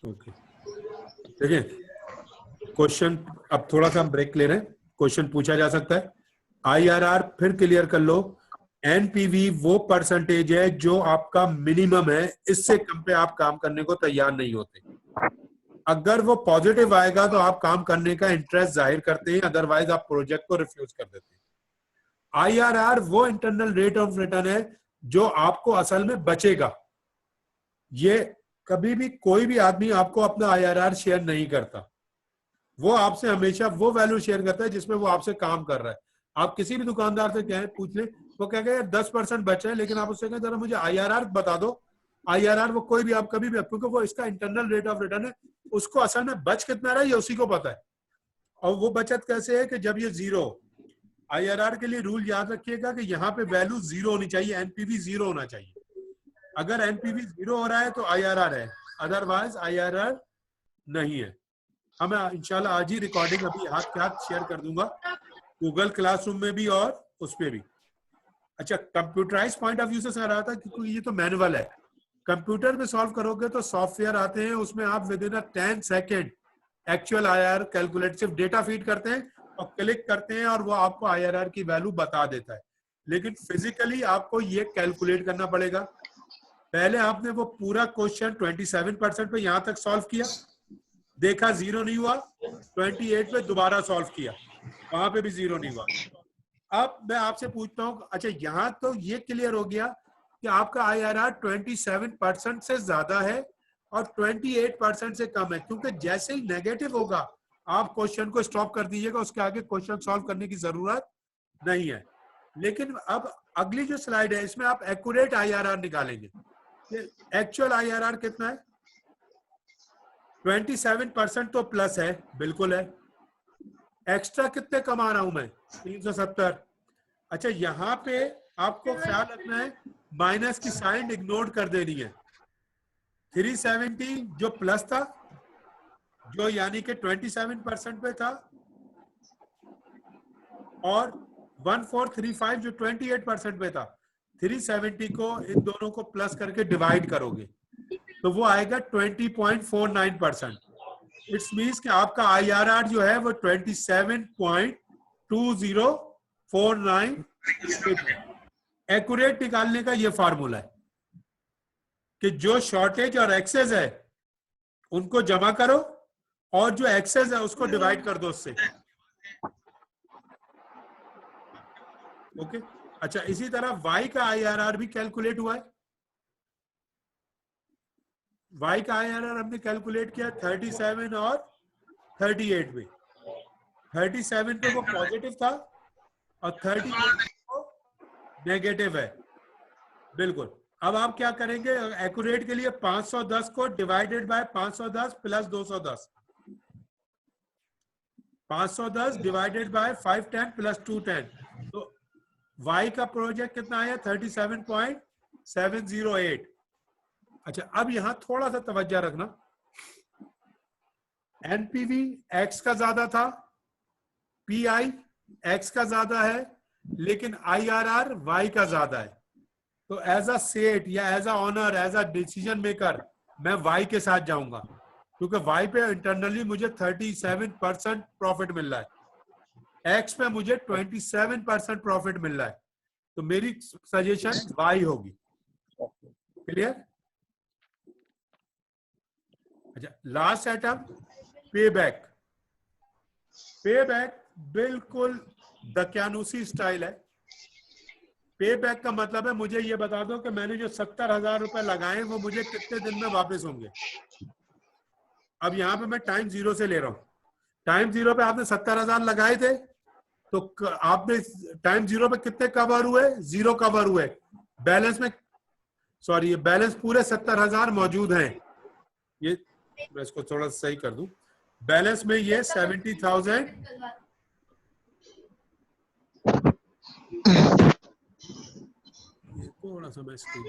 Okay, देखिए question, अब थोड़ा सा हम ब्रेक ले रहे हैं। क्वेश्चन पूछा जा सकता है, आईआरआर फिर क्लियर कर लो। एनपीवी वो परसेंटेज है जो आपका मिनिमम है, इससे कम पे आप काम करने को तैयार नहीं होते। अगर वो पॉजिटिव आएगा तो आप काम करने का इंटरेस्ट जाहिर करते हैं, अदरवाइज आप प्रोजेक्ट को रिफ्यूज कर देते हैं। आईआरआर वो इंटरनल रेट ऑफ रिटर्न है जो आपको असल में बचेगा। ये कभी भी कोई भी आदमी आपको अपना आईआरआर शेयर नहीं करता, वो आपसे हमेशा वो वैल्यू शेयर करता है जिसमें वो आपसे काम कर रहा है। आप किसी भी दुकानदार से कहें, पूछ ले, वो कहेगा यार 10% बचे हैं, लेकिन आप उससे कहें जरा मुझे आईआरआर बता दो। आईआरआर वो कोई भी आप कभी भी, क्योंकि वो इसका इंटरनल रेट ऑफ रिटर्न है, उसको असल में बच कितना रहा है ये उसी को पता है। और वो बचत कैसे है कि जब ये जीरो, आईआरआर के लिए रूल याद रखिएगा कि यहाँ पे वैल्यू जीरो होनी चाहिए, एनपीवी जीरो होना चाहिए। अगर एनपीवी जीरो हो रहा है तो आईआरआर है, अदरवाइज आईआरआर नहीं है। हमें इंशाल्लाह आज ही रिकॉर्डिंग अभी हाथ के हाथ शेयर कर दूंगा, गूगल क्लासरूम में भी और उस पे भी। अच्छा, कंप्यूटराइज पॉइंट ऑफ व्यू से सर रहा था क्योंकि ये तो मैनुअल है। कंप्यूटर में सॉल्व करोगे तो सॉफ्टवेयर आते हैं, उसमें आप with in 10 second actual IRR calculate, सिर्फ डेटा फीड करते हैं और क्लिक करते हैं और वो आपको आईआरआर की वैल्यू बता देता है। लेकिन फिजिकली आपको ये कैलकुलेट करना पड़ेगा। पहले आपने वो पूरा क्वेश्चन 27% पे यहां तक सॉल्व किया, देखा जीरो नहीं हुआ, 28 पे दोबारा सॉल्व किया, वहां पे भी जीरो नहीं हुआ। अब मैं आपसे पूछता हूँ, अच्छा यहां तो ये क्लियर हो गया कि आपका आईआरआर 27% से ज्यादा है और 28% से कम है, क्योंकि जैसे ही नेगेटिव होगा आप क्वेश्चन को स्टॉप कर दीजिएगा, उसके आगे क्वेश्चन सॉल्व करने की जरूरत नहीं है। लेकिन अब अगली जो स्लाइड है इसमें आप एक्यूरेट आईआरआर निकालेंगे। एक्चुअल आईआरआर कितना है? 27% तो प्लस है, बिल्कुल है। एक्स्ट्रा कितने कमा रहा हूं मैं? 370। अच्छा, यहां पे आपको ख्याल रखना है, माइनस की साइन इग्नोर कर देनी है। 370 जो प्लस था, जो यानी कि 27% पे था, और 1435 जो 28% पे था। 370 को इन दोनों को प्लस करके डिवाइड करोगे तो वो आएगा 20.49%। इट्स मीन्स कि आपका आईआरआर जो है वो 27.2049 एक्यूरेट निकालने का ये फार्मूला है कि जो शॉर्टेज और एक्सेस है उनको जमा करो और जो एक्सेस है उसको डिवाइड कर दो उससे। ओके, अच्छा इसी तरह y का आईआरआर भी कैलकुलेट हुआ है। y का आईआरआर हमने कैलकुलेट किया 37 और 38 में। 37 पे वो पॉजिटिव था और 38 को नेगेटिव है, बिल्कुल। अब आप क्या करेंगे, एक्यूरेट के लिए 510 को divided by 510 plus 210, 510 divided by 510 plus 210, तो y का प्रोजेक्ट कितना आया? 37.708। अच्छा, अब यहां थोड़ा सा तवज्जो रखना, एनपीवी x का ज्यादा था, पीआई x का ज्यादा है, लेकिन आईआरआर y का ज्यादा है। तो एज अ सेट या as a owner, as a decision maker, मैं y के साथ जाऊंगा, क्योंकि y पे इंटरनली मुझे 37% प्रॉफिट मिल रहा है, x पे मुझे 27% प्रॉफिट मिल रहा है, तो मेरी सजेशन y होगी। क्लियर? अच्छा, लास्ट आइटम पे बैक। पे बैक बिल्कुल दकियानूसी स्टाइल है। पे बैक का मतलब है मुझे ये बता दो कि मैंने जो 70,000 रुपए लगाए वो मुझे कितने दिन में वापस होंगे। अब यहाँ पे मैं टाइम जीरो से ले रहा हूँ। टाइम जीरो पे आपने 70,000 लगाए थे, तो आपने टाइम जीरो पे कितने कवर हुए? जीरो कवर हुए। बैलेंस में, सॉरी, ये बैलेंस पूरे 70,000 मौजूद हैं। ये मैं इसको थोड़ा सही कर दूं, बैलेंस में ये 70,000, थोड़ा सा मैं स्क्रीन,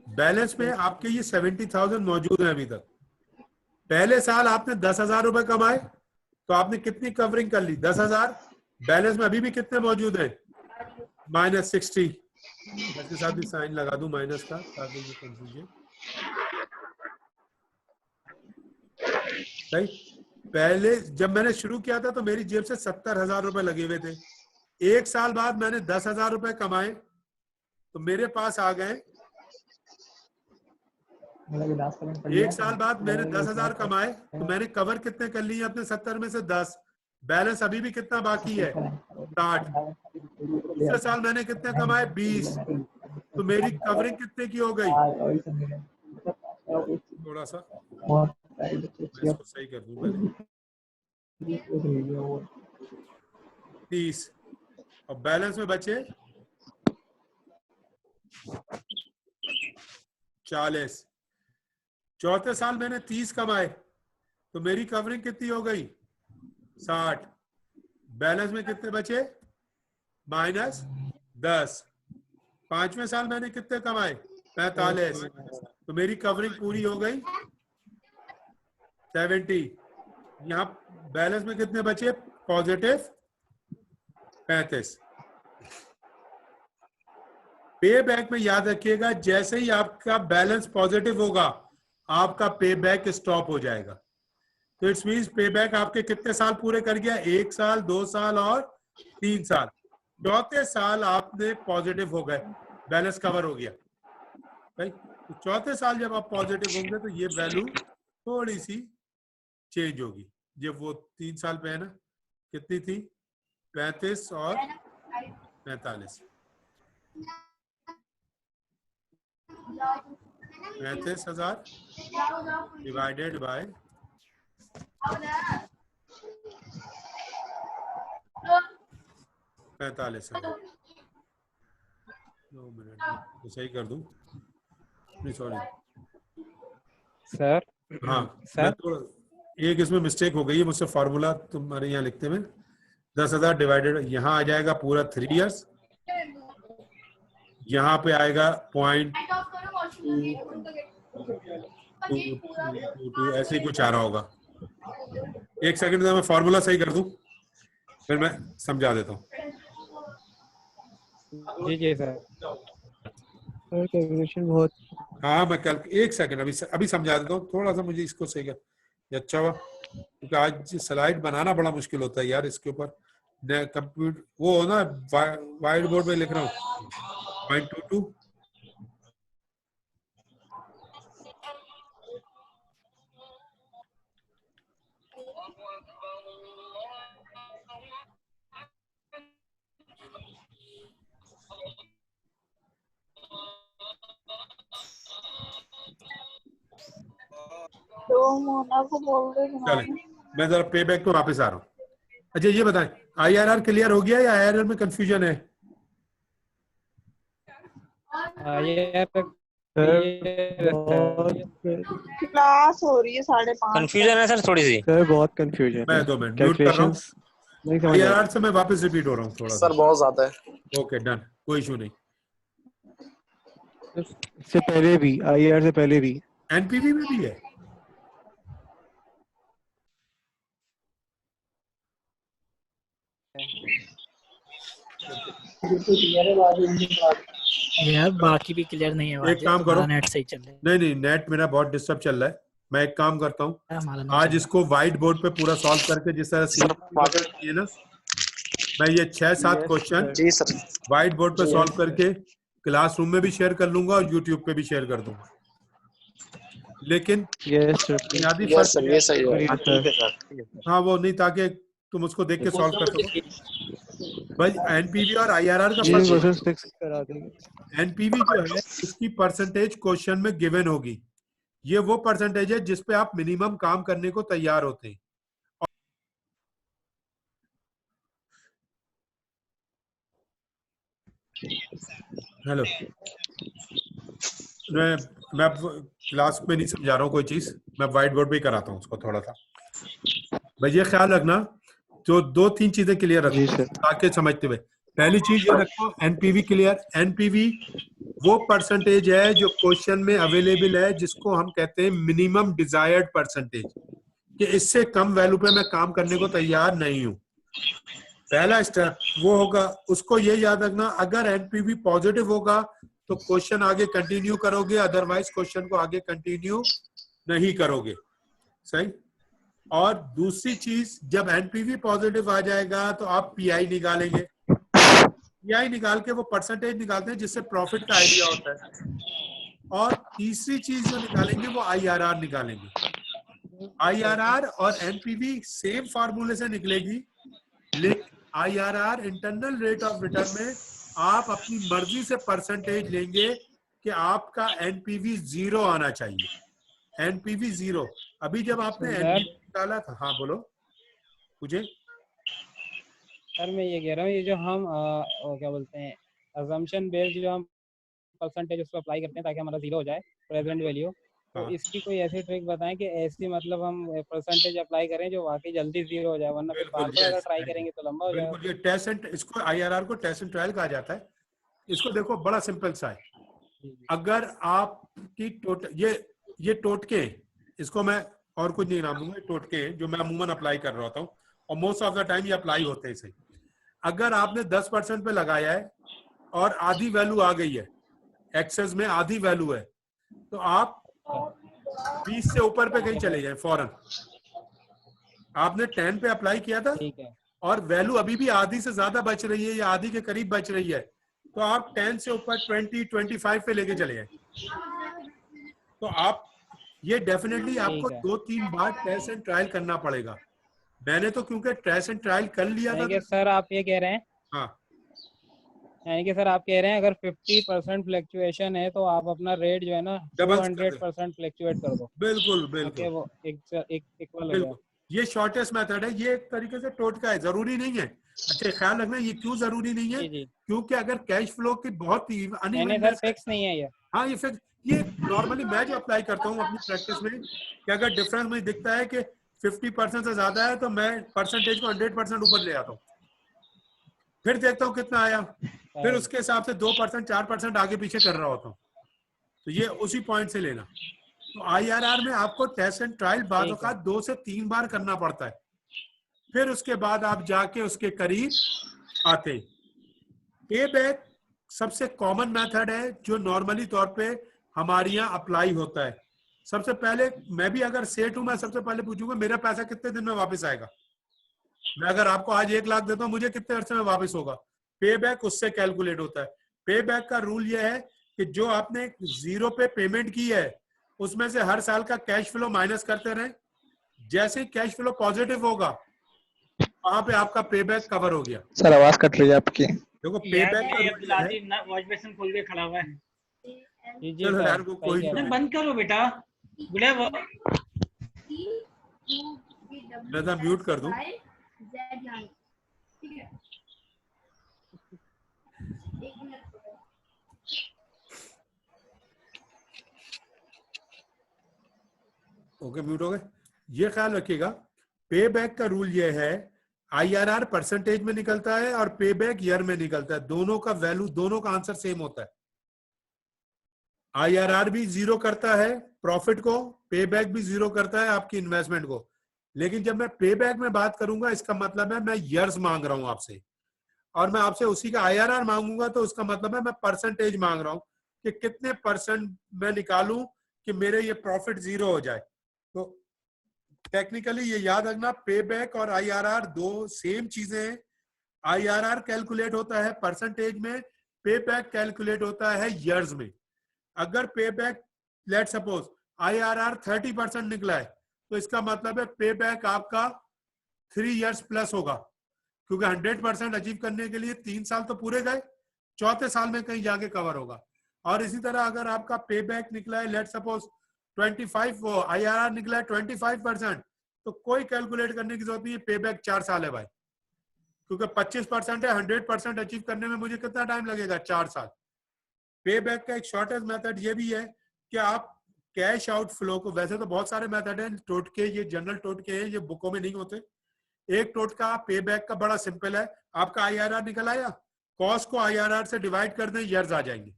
बैलेंस में आपके ये 70,000 मौजूद है अभी तक। पहले साल आपने 10,000 रुपए कमाए तो आपने कितनी कवरिंग कर ली? 10,000। बैलेंस में अभी भी कितने मौजूद हैं? -60। इसके साथ भी साइन लगा दूं माइनस का ताकि ये कंफ्यूजन। सही। पहले जब मैंने शुरू किया था तो मेरी जेब से 70,000 रुपए लगे हुए थे। एक साल बाद मैंने 10,000 रुपए कमाए तो मेरे पास आ गए। एक साल बाद मैंने 10,000 कमाए तो मैंने कवर कितने कर लिए अपने 70 में से 10। बैलेंस अभी भी कितना बाकी है? 60। दूसरे साल मैंने कितने कमाए? 20। तो मेरी कवरिंग कितने की हो गई? थोड़ा सा इसको सही कर दूं पहले। 30 और बैलेंस में बचे 40। चौथे साल मैंने 30 कमाए तो मेरी कवरिंग कितनी हो गई? 60। बैलेंस में कितने बचे? -10। पांचवें साल मैंने कितने कमाए? 45। तो मेरी कवरिंग पूरी हो गई 70। यहाँ बैलेंस में कितने बचे? +35। पे बैक में याद रखिएगा, जैसे ही आपका बैलेंस पॉजिटिव होगा आपका पे बैक स्टॉप हो जाएगा। तो इट्स मींस पे बैक आपके कितने साल पूरे कर गया? 1 साल, 2 साल और 3 साल। चौथे साल आपने पॉजिटिव हो गए, बैलेंस कवर हो गया। भाई तो चौथे साल जब आप पॉजिटिव होंगे तो ये वैल्यू थोड़ी सी चेंज होगी। जब वो 3 साल पे है ना, कितनी थी? 35 और 45। 35,000 डिवाइडेड बाय 45,000। 2 मिनट तो सही कर दूं। Sorry sir. हाँ सर थोड़ा एक इसमें मिस्टेक हो गई है मुझसे। फार्मूला तुम्हारे यहाँ लिखते में 10,000 डिवाइडेड, यहाँ आ जाएगा पूरा 3 इयर्स, यहाँ पे आएगा 0.222 ऐसे ही कुछ आ रहा होगा। एक सेकंड में मैं फार्मूला सही कर दूं फिर मैं समझा देता हूँ। जी जी सर। कैलकुलेशन बहुत। हाँ मैं कल एक सेकंड अभी समझा देता हूँ। थोड़ा सा मुझे इसको सही कर, ये अच्छा हुआ क्योंकि आज स्लाइड बनाना बड़ा मुश्किल होता है यार। इसके ऊपर कंप्यूटर वो हो ना, व्हाइट बोर्ड पे लिख रहा हूँ 0.22। तो मोना को बोल दे चले मैं जरा पे बैक पे वापस आ रहा हूँ। अच्छा ये बताएं, IRR क्लियर हो गया या IRR में कंफ्यूजन है? क्लास हो रही है 5:30। कंफ्यूजन है सर थोड़ी सी। सर बहुत कंफ्यूजन मैं है। 2 मिनट म्यूट कर रहा हूँ। नहीं समझ आ रहा। IRR से मैं वापस रिपीट हो रहा हूँ थोड़ा सर बहुत ज्यादा है। ओके डन, कोई इशू नहीं। इससे पहले भी, IR से पहले भी NPV में भी है। यार बाकी भी क्लियर नहीं है। एक काम करो, नेट सही चल रहा है। नहीं नेट मेरा बहुत डिस्टर्ब चल रहा है। मैं एक काम करता हूँ, हमारा नहीं आज चल इसको व्हाइट बोर्ड पे पूरा सॉल्व करके जिस तरह सी है ना, मैं ये 6-7 क्वेश्चन जी सर। व्हाइट बोर्ड पे सॉल्व करके क्लासरूम में भी शेयर कर लूंगा और यूट्यूब पे भी शेयर कर दूंगा। लेकिन यस सर। बुनियादी यस फर्क सर, ये सही है। ठीक है सर। हाँ वो नहीं, ताकि तुम उसको देख के सॉल्व कर सको। भाई NPV और IRR का फर्क है। फिक्स करा देंगे। NPV जो है उसकी परसेंटेज क्वेश्चन में गिवन होगी। ये वो परसेंटेज है जिसपे आप मिनिमम काम करने को तैयार होते हैं। हेलो, मैं क्लास में नहीं समझा रहा हूँ कोई चीज, मैं व्हाइट बोर्ड पे ही कराता हूँ उसको थोड़ा सा। भाई ये ख्याल रखना, जो 2-3 चीजें क्लियर रखना ताकि समझते हुए। पहली चीज ये रखो, एनपीवी क्लियर। एनपीवी वो परसेंटेज है जो क्वेश्चन में अवेलेबल है, जिसको हम कहते हैं मिनिमम डिजायर्ड परसेंटेज, कि इससे कम वैल्यू पे मैं काम करने को तैयार नहीं हूं। पहला स्टेप वो होगा, उसको ये याद रखना, अगर एनपीवी पॉजिटिव होगा तो क्वेश्चन आगे कंटिन्यू करोगे, अदरवाइज क्वेश्चन को आगे कंटिन्यू नहीं करोगे। सही। और दूसरी चीज, जब एनपीवी पॉजिटिव आ जाएगा तो आप पीआई निकालेंगे। पीआई निकाल के वो परसेंटेज निकालते हैं जिससे प्रॉफिट का आइडिया होता है। और तीसरी चीज जो निकालेंगे वो आईआरआर निकालेंगे। आईआरआर और एनपीवी सेम फार्मूले से निकलेगी, लेकिन IRR internal rate of return में आप अपनी मर्जी से परसेंटेज लेंगे कि आपका एनपीवी 0 आना चाहिए। एनपीवी 0। अभी जब आपने एनपीवी निकाला था, हाँ बोलो मुझे। सर मैं ये कह रहा हूँ, ये जो हम क्या बोलते हैं, अजम्पशन बेस्ड जो हम परसेंटेज उसको अप्लाई करते हैं ताकि हमारा 0 हो जाए प्रेजेंट वैल्यू, तो हाँ। इसकी कोई ऐसी ट्रिक बताएं कि ऐसी मतलब हम परसेंटेज अप्लाई करें जो वाकई जल्दी 0 हो जाए, वरना फिर बार बार अगर ट्राई करेंगे तो लंबा हो जाएगा। बिल्कुल, ये टेस्ट एंड, इसको आईआरआर को टेस्ट एंड ट्रायल कहा जाता है। इसको देखो, बड़ा सिंपल सा है। अगर आपकी ये टोटके, इसको मैं और कुछ नहीं नाम दूंगा, टोटके जो मैं अमूमन अप्लाई कर रहा होता हूँ और मोस्ट ऑफ द टाइम ये अप्लाई होते हैं सही। अगर आपने 10% पे लगाया है और आधी वैल्यू आ गई है, एक्सेस में आधी वैल्यू है, तो आप 20 से ऊपर पे कहीं चले जाए फौरन। आपने 10 पे अप्लाई किया था और वैल्यू अभी भी आधी से ज्यादा बच रही है या आधी के करीब बच रही है, तो आप 10 से ऊपर 20, 25 पे लेके चले जाए। तो आप ये डेफिनेटली आपको 2-3 बार टेस्ट एंड ट्रायल करना पड़ेगा। मैंने तो क्योंकि टेस्ट एंड ट्रायल कर लिया था। सर आप ये कह रहे हैं, हाँ, यानी कि सर आप कह रहे हैं अगर 50% फ्लक्चुएशन है तो आप अपना रेट जो है ना 200% फ्लक्चुएट कर दो। बिल्कुल बिल्कुल, वो इक्वल हो जाए। ये शॉर्टेस्ट मेथड है। ये एक तरीके से टोटका है, जरूरी नहीं है। अच्छा ख्याल रखना, ये क्यों जरूरी नहीं है? क्योंकि अगर कैश फ्लो की बहुत ही फिक्स नहीं है ये। हाँ, ये फिक्स, ये नॉर्मली मैं जो अप्लाई करता हूँ अपनी प्रैक्टिस में, कि अगर डिफरेंस मुझे दिखता है कि 50% से ज्यादा है तो मैं परसेंटेज को 100% ऊपर ले आता हूँ, फिर देखता हूँ कितना आया, फिर उसके हिसाब से 2%, 4% आगे पीछे कर रहा होता हूँ। तो ये उसी पॉइंट से लेना। तो आईआरआर में आपको टेस्ट एंड ट्रायल बाद का 2 से 3 बार करना पड़ता है, फिर उसके बाद आप जाके उसके करीब आते हैं। पे बैक सबसे कॉमन मेथड है जो नॉर्मली तौर पे हमारे यहाँ अप्लाई होता है। सबसे पहले मैं भी अगर सेट हूं, मैं सबसे पहले पूछूंगा मेरा पैसा कितने दिन में वापस आएगा। मैं अगर आपको आज 1 लाख देता हूं, मुझे कितने अरसे में वापस होगा? पे बैक उससे कैलकुलेट होता है। पे बैक का रूल यह है कि जो आपने 0 पे पेमेंट की है उसमें से हर साल का कैश फ्लो माइनस करते रहें। जैसे ही कैश फ्लो पॉजिटिव होगा वहां पे आपका पे बैक कवर हो गया। सर आवाज कट रही है आपकी। देखो पे बैक का रूल है, वॉश बेसिन खोल के खड़ा हुआ है। चलो यार वो कोई बंद करो बेटा, बुढ़ा वो मैं म्यूट कर दूं। ओके, म्यूट हो गए। ये ख्याल रखिएगा, पे बैक का रूल ये है, आईआरआर परसेंटेज में निकलता है और पे बैक ईयर में निकलता है। दोनों का वैल्यू, दोनों का आंसर सेम होता है। आईआरआर भी 0 करता है प्रॉफिट को, पे बैक भी 0 करता है आपकी इन्वेस्टमेंट को। लेकिन जब मैं पे बैक में बात करूंगा, इसका मतलब है मैं ईयर्स मांग रहा हूं आपसे, और मैं आपसे उसी का आईआरआर मांगूंगा तो उसका मतलब है मैं परसेंटेज मांग रहा हूं कि कितने % मैं निकालूं कि मेरे ये प्रॉफिट 0 हो जाए। तो टेक्निकली ये याद रखना, पे बैक और आईआरआर 2 सेम चीजें हैं। आईआरआर कैलकुलेट होता है परसेंटेज में, पे बैक कैलकुलेट होता है ईयर्स में। अगर पे बैक लेट सपोज आईआरआर 30% निकला है तो इसका मतलब है पे बैक आपका 3 इयर्स प्लस होगा, क्योंकि 100% अचीव करने के लिए 3 साल तो पूरे गए, चौथे साल में कहीं जाके कवर होगा। और इसी तरह अगर आपका पे बैक निकला है लेट सपोज 25, वो आईआरआर निकला है 25%, तो कोई कैलकुलेट करने की जरूरत नहीं है, पे बैक 4 साल है भाई, क्योंकि 25% है, 100% अचीव करने में मुझे कितना टाइम लगेगा? 4 साल। पे बैक का एक शॉर्टेस्ट मेथड ये भी है कि आप कैश आउट फ्लो को, वैसे तो बहुत सारे मेथड हैं टोटके, ये जनरल टोटके हैं, ये बुकों में नहीं होते। एक टोटका पे बैक का बड़ा सिंपल है, आपका आईआरआर निकल आया, कॉस्ट को IRR से डिवाइड कर दें, ईयर्स आ जाएंगे।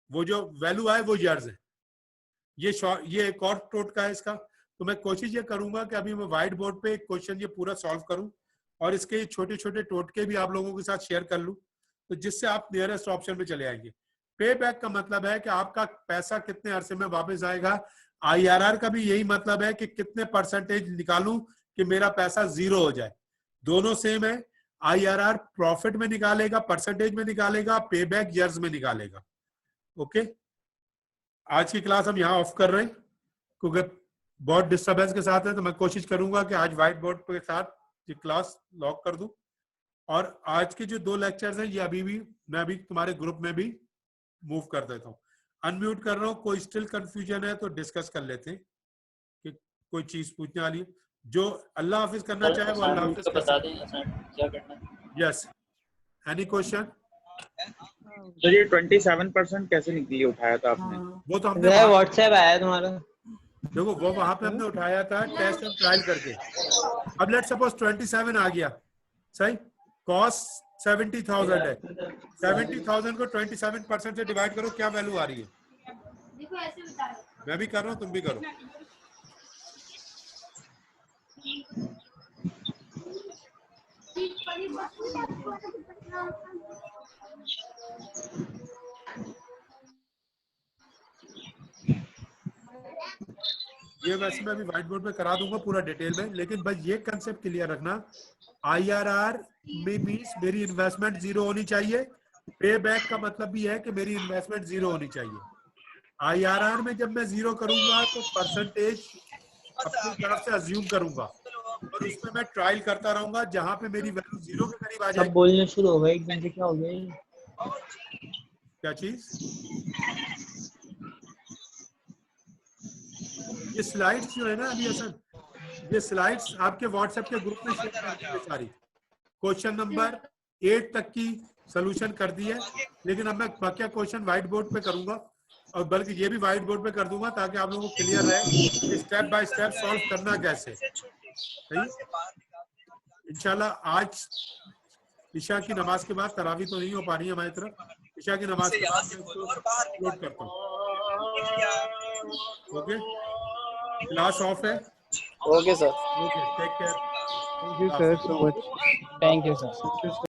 वो जो वैल्यू आए वो ईयर्स है। ये एक और टोटका है इसका। तो मैं कोशिश ये करूंगा कि अभी मैं व्हाइट बोर्ड पे एक क्वेश्चन ये पूरा सॉल्व करूं और इसके छोटे छोटे टोटके भी आप लोगों के साथ शेयर कर लूं, तो जिससे आप नियरेस्ट ऑप्शन पे चले आएंगे। पे बैक का मतलब है कि आपका पैसा कितने अरसे में वापस आएगा। IRR का भी यही मतलब है कि कितने परसेंटेज निकालूं कि मेरा पैसा 0 हो जाए। दोनों सेम है। IRR प्रॉफिट में निकालेगा, परसेंटेज में निकालेगा, पे बैक ईयर्स में निकालेगा। ओके, आज की क्लास हम यहाँ ऑफ कर रहे हैं क्योंकि बहुत डिस्टर्बेंस के साथ है। तो मैं कोशिश करूंगा कि आज व्हाइट बोर्ड के साथ ये क्लास लॉक कर दूं। और आज के जो 2 लेक्चर्स हैं ये मैं अभी तुम्हारे ग्रुप में भी मूव कर देता हूँ। अनम्यूट कर रहा हूँ। कोई स्टिल कंफ्यूजन है तो डिस्कस कर लेते हैं कि कोई चीज पूछने वाली है। जो अल्लाह हाफिज करना चाहे वो अल्लाह हाफिज बता दें क्या करना है। Yes, any question? सर ये 27% कैसे निकली उठाया था आपने? वो तो हमने व्हाट्सएप आया तुम्हारा। देखो वो वहां पे हमने उठाया था टेस्ट एंड ट्रायल करके। अब लेट्स सपोज 27 आ गया, सही। कॉस्ट 70,000 है। 70,000 को 27% से डिवाइड करो, क्या वैल्यू आ रही है? मैं भी कर रहा हूँ, तुम भी करो। ये वैसे मैं अभी व्हाइट बोर्ड पे करा दूंगा पूरा डिटेल में, लेकिन बस ये कंसेप्ट क्लियर रखना। IRR में मींस मेरी इन्वेस्टमेंट 0 होनी चाहिए। पे बैक का मतलब भी है कि मेरी इन्वेस्टमेंट 0 होनी चाहिए। IRR में जब मैं 0 करूंगा तो परसेंटेज अपनी तरफ से अज्यूम करूंगा और उसमें मैं ट्रायल करता रहूंगा। जहां पे मेरी वैल्यू 0 के करीब आ जाएगी। सब बोलने शुरू हो गए एकदम से, क्या हो गया? क्या चीज? ये स्लाइड्स जो है ना अभी असल, ये स्लाइड्स आपके व्हाट्सएप के ग्रुप में शेयर कर दी सारी। क्वेश्चन नंबर 8 तक की सॉल्यूशन कर दी है, लेकिन अब मैं बाकी क्वेश्चन व्हाइट बोर्ड पे करूंगा और बल्कि ये भी व्हाइट बोर्ड पे कर दूंगा ताकि आप लोगों को क्लियर रहे कि स्टेप बाय स्टेप सॉल्व करना कैसे। सही, इंशाल्लाह आज ईशा की नमाज के बाद, तरावी तो नहीं हो पा रही है हमारी तरफ, ईशा की नमाज के बाद मैं इसको अपलोड करता हूँ। ओके, क्लास ऑफ है। Okay sir. Okay, take care. Thank you, sir, so much. Thank you sir.